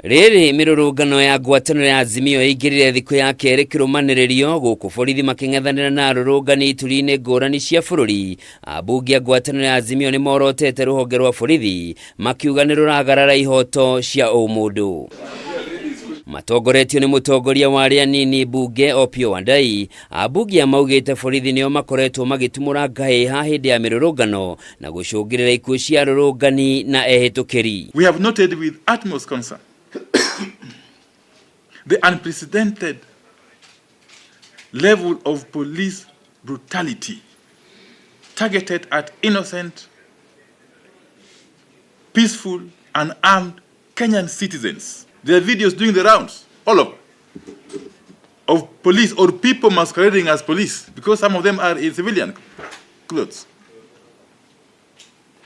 Riri mirurungano ya ngwataniro ya Azimio igirire thiku ya keri kirumaniririo guku borithi making'ethanira na arurungani ituri-ini ngurani cia bururi. Ambunge a ngwataniro ya Azimio ni morotete ruhonge rwa borithi makiuga ni ruragarara ihoto cia umundu. Matongoretio ni mutongoria wa RIANINI bunge Opio Wandai. Ambunge amaugite borithi nio makoretwo magitumura NGAHIHA hindi ya mirurungano na gucungirira ikuũ cia arurungani na ehitukiri. We have noted with utmost concern the unprecedented level of police brutality targeted at innocent, peaceful, unarmed Kenyan citizens. There are videos doing the rounds, all over, of police or people masquerading as police, because some of them are in civilian clothes,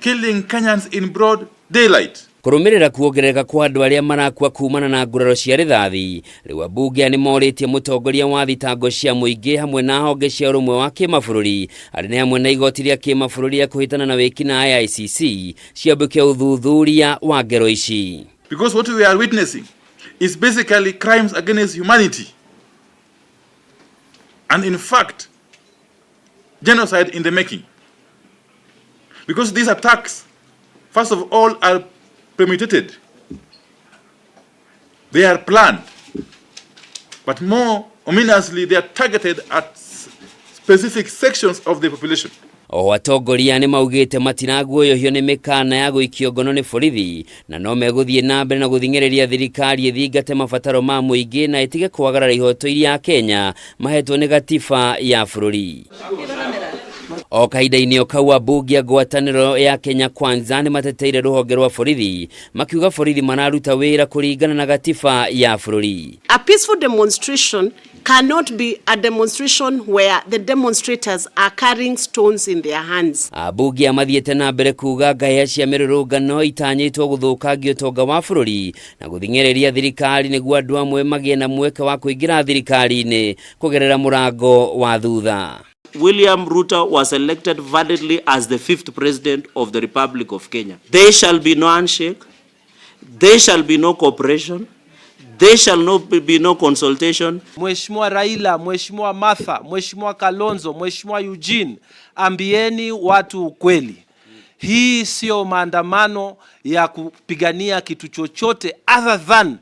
killing Kenyans in broad daylight. Kurumirira kuongerereka kwa andu aria marakua kumana na nguraro cia rithathi, riu ambunge ni moritie mutongoria wa thitango cia muingi hamwe na honge cia urumwe wa kimabũrũri ari ni hamwe na igoti ria kimabũrũri kuhitana na WIKINAE ICC ciambuke uthuthuria wa ngero ici. Because what we are witnessing is basically crimes against humanity, and in fact genocide in the making. Because these attacks, first of all, are premeditated. They are planned. But more ominously, they are targeted at specific sections of the population. O atongoria ni maugite matinaguoyohio ni mikana ya guikio ngono ni borithi na no meguthie na mbere na guthing'iriria thirikari ithingate mabataro ma muingi na itige kwagarara ihoto iria Kenya mahetwo ni gatiba ya bururi. O kahinda-ini kau ambunge a ngwataniro ya Kenya Kwanza ni mateteire ruhonge rwa borithi makiuga borithi mararuta wira kuringana na gatiba ya bururi. A peaceful demonstration cannot be a demonstration where the demonstrators are carrying stones in their hands. Ambunge amathiete na mbere kuga ngahĩha cia mirurungano itanyitwo guthukangia utonga wa bururi na guthing'iriria thirikari niguo andu amwe magie na mweke wa kuingira thirikari-ini kugerera murango wa thutha. William Ruto was elected validly as the 5th president of the Republic of Kenya. There shall be no handshake, there shall be no cooperation, there shall be no consultation. Mheshimiwa Raila, Mheshimiwa Martha, Mheshimiwa Kalonzo, Mheshimiwa Eugene, ambieni watu ukweli. Hii sio maandamano ya kupigania kitu chochote other than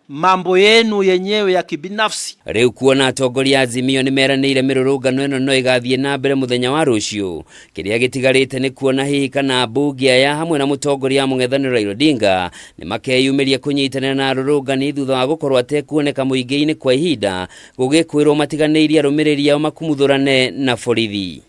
mambo yenu yenyewe ya kibinafsi. Riu kuona atongoria Azimio ni meranĩire mirurungano ĩno no igathie na mbere muthenya wa rucio. Kiria gitigarite ni kuona hihi kana ambunge aya hamwe na mutongoria wa mũng'ethanĩro Raila Odinga ni makeyumiria kunyitanĩra na arũrũngani thutha wa gukorwo atekuoneka mũingĩ-inĩ kwa ihinda gũgĩkwĩrwo matiganĩirie arũmĩrĩri ao makumuthũrane na borithi.